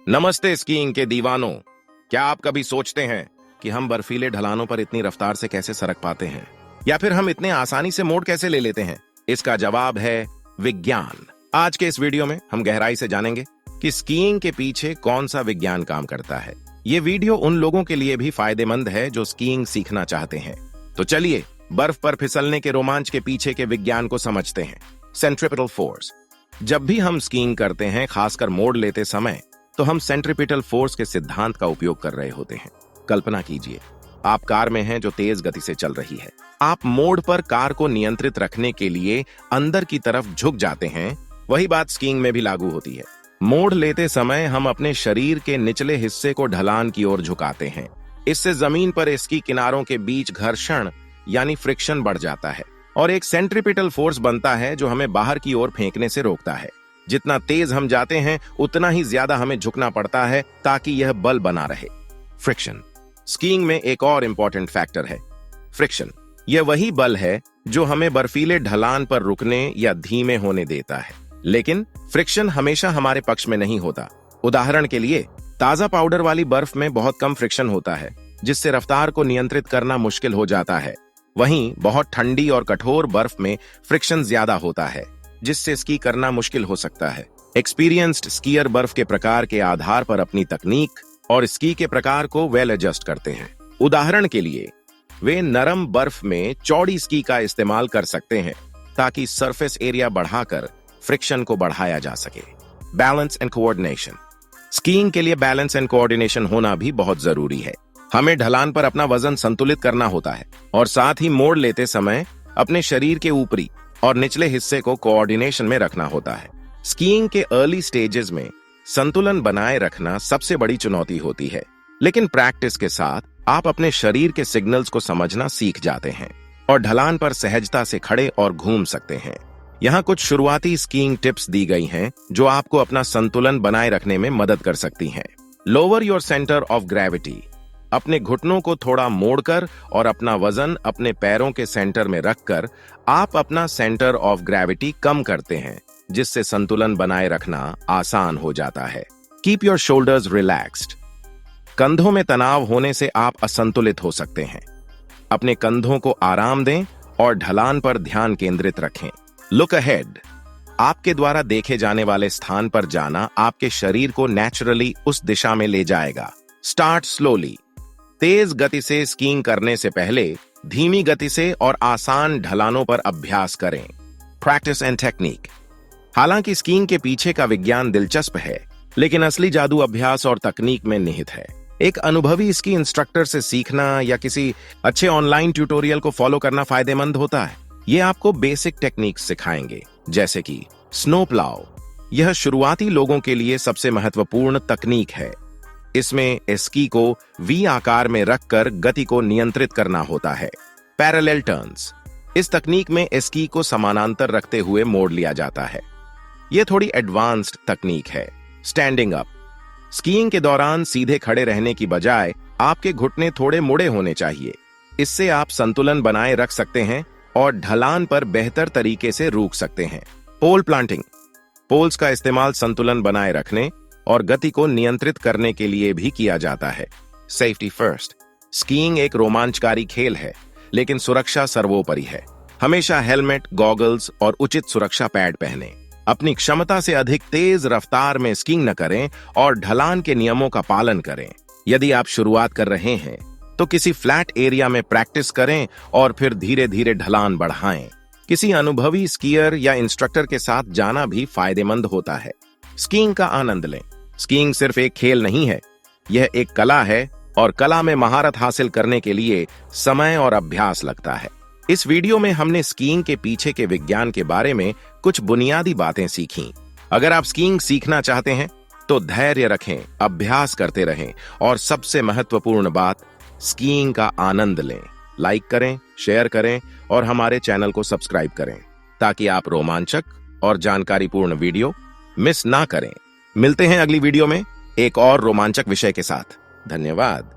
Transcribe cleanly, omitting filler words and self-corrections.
नमस्ते स्कीइंग के दीवानों। क्या आप कभी सोचते हैं कि हम बर्फीले ढलानों पर इतनी रफ्तार से कैसे सरक पाते हैं, या फिर हम इतने आसानी से मोड़ कैसे ले लेते हैं? इसका जवाब है विज्ञान। आज के इस वीडियो में हम गहराई से जानेंगे कि स्कीइंग के पीछे कौन सा विज्ञान काम करता है। ये वीडियो उन लोगों के लिए भी फायदेमंद है जो स्कीइंग सीखना चाहते हैं। तो चलिए बर्फ पर फिसलने के रोमांच के पीछे के विज्ञान को समझते हैं। Centripetal force. जब भी हम स्कीइंग करते हैं, खासकर मोड़ लेते समय, तो हम सेंट्रिपिटल फोर्स के सिद्धांत का उपयोग कर रहे होते हैं। कल्पना कीजिए, आप कार में हैं जो तेज गति से चल रही है। आप मोड़ पर कार को नियंत्रित रखने के लिए अंदर की तरफ झुक जाते हैं। वही बात स्कीइंग में भी लागू होती है। मोड़ लेते समय हम अपने शरीर के निचले हिस्से को ढलान की ओर झुकाते हैं। इससे जमीन पर इसकी किनारों के बीच घर्षण यानी फ्रिक्शन बढ़ जाता है और एक सेंट्रिपिटल फोर्स बनता है जो हमें बाहर की ओर फेंकने से रोकता है। जितना तेज हम जाते हैं उतना ही ज्यादा हमें झुकना पड़ता है ताकि यह बल बना रहे। फ्रिक्शन। स्कीइंग में एक और इंपॉर्टेंट फैक्टर है फ्रिक्शन। यह वही बल है जो हमें बर्फीले ढलान पर रुकने या धीमे होने देता है। लेकिन फ्रिक्शन हमेशा हमारे पक्ष में नहीं होता। उदाहरण के लिए, ताजा पाउडर वाली बर्फ में बहुत कम फ्रिक्शन होता है, जिससे रफ्तार को नियंत्रित करना मुश्किल हो जाता है। वहीं बहुत ठंडी और कठोर बर्फ में फ्रिक्शन ज्यादा होता है, जिससे स्की करना मुश्किल हो सकता है। एक्सपीरियंस्ड स्कीयर बर्फ के प्रकार के आधार पर अपनी तकनीक और स्की के प्रकार को वेल एडजस्ट करते हैं। उदाहरण के लिए, वे नरम बर्फ में चौड़ी स्की का इस्तेमाल कर सकते हैं ताकि सरफेस एरिया बढ़ाकर फ्रिक्शन को बढ़ाया जा सके। Balance and coordination. स्कीइंग के लिए बैलेंस एंड कोऑर्डिनेशन होना भी बहुत जरूरी है। हमें ढलान पर अपना वजन संतुलित करना होता है और साथ ही मोड़ लेते समय अपने शरीर के ऊपरी और निचले हिस्से को कोऑर्डिनेशन में रखना होता है। स्कीइंग के अर्ली स्टेजेस में संतुलन बनाए रखना सबसे बड़ी चुनौती होती है, लेकिन प्रैक्टिस के साथ आप अपने शरीर के सिग्नल्स को समझना सीख जाते हैं और ढलान पर सहजता से खड़े और घूम सकते हैं। यहाँ कुछ शुरुआती स्कीइंग टिप्स दी गई हैं जो आपको अपना संतुलन बनाए रखने में मदद कर सकती हैं। Lower your centre of gravity. अपने घुटनों को थोड़ा मोड़कर और अपना वजन अपने पैरों के सेंटर में रखकर आप अपना सेंटर ऑफ ग्रेविटी कम करते हैं, जिससे संतुलन बनाए रखना आसान हो जाता है। Keep your shoulders relaxed. कंधों में तनाव होने से आप असंतुलित हो सकते हैं। अपने कंधों को आराम दें और ढलान पर ध्यान केंद्रित रखें। Look ahead. आपके द्वारा देखे जाने वाले स्थान पर जाना आपके शरीर को नेचुरली उस दिशा में ले जाएगा। Start slowly. तेज गति से स्कीइंग करने से पहले धीमी गति से और आसान ढलानों पर अभ्यास करें। Practice and technique. हालांकि स्कीइंग के पीछे का विज्ञान दिलचस्प है, लेकिन असली जादू अभ्यास और तकनीक में निहित है। एक अनुभवी स्की इंस्ट्रक्टर से सीखना या किसी अच्छे ऑनलाइन ट्यूटोरियल को फॉलो करना फायदेमंद होता है। ये आपको बेसिक टेक्निक सिखाएंगे, जैसे कि स्नो प्लाव। यह शुरुआती लोगों के लिए सबसे महत्वपूर्ण तकनीक है। इसमें स्की को वी आकार में रखकर गति को नियंत्रित करना होता है। Parallel turns. इस तकनीक में स्की को समानांतर रखते हुए मोड़ लिया जाता है। यह थोड़ी एडवांस्ड तकनीक है। Standing up. स्कीइंग के दौरान सीधे खड़े रहने की बजाय आपके घुटने थोड़े मुड़े होने चाहिए। इससे आप संतुलन बनाए रख सकते हैं और ढलान पर बेहतर तरीके से रुक सकते हैं। पोल प्लांटिंग। पोल्स का इस्तेमाल संतुलन बनाए रखने और गति को नियंत्रित करने के लिए भी किया जाता है। Safety first. स्कीइंग एक रोमांचकारी खेल है, लेकिन सुरक्षा सर्वोपरि है। हमेशा हेलमेट, गॉगल्स और उचित सुरक्षा पैड पहनें। अपनी क्षमता से अधिक तेज रफ्तार में स्कीइंग न करें और ढलान के नियमों का पालन करें। यदि आप शुरुआत कर रहे हैं तो किसी फ्लैट एरिया में प्रैक्टिस करें और फिर धीरे धीरे ढलान बढ़ाएं। किसी अनुभवी स्कीयर या इंस्ट्रक्टर के साथ जाना भी फायदेमंद होता है। स्कीइंग का आनंद लें। स्कीइंग सिर्फ एक खेल नहीं है, यह एक कला है और कला में महारत हासिल करने के लिए समय और अभ्यास लगता है। इस वीडियो में हमने स्कीइंग के पीछे के विज्ञान के बारे में कुछ बुनियादी बातें सीखी। अगर आप स्कीइंग सीखना चाहते हैं तो धैर्य रखें, अभ्यास करते रहें और सबसे महत्वपूर्ण बात, स्कीइंग का आनंद लें। लाइक करें, शेयर करें और हमारे चैनल को सब्सक्राइब करें ताकि आप रोमांचक और जानकारीपूर्ण वीडियो मिस ना करें। मिलते हैं अगली वीडियो में एक और रोमांचक विषय के साथ। धन्यवाद।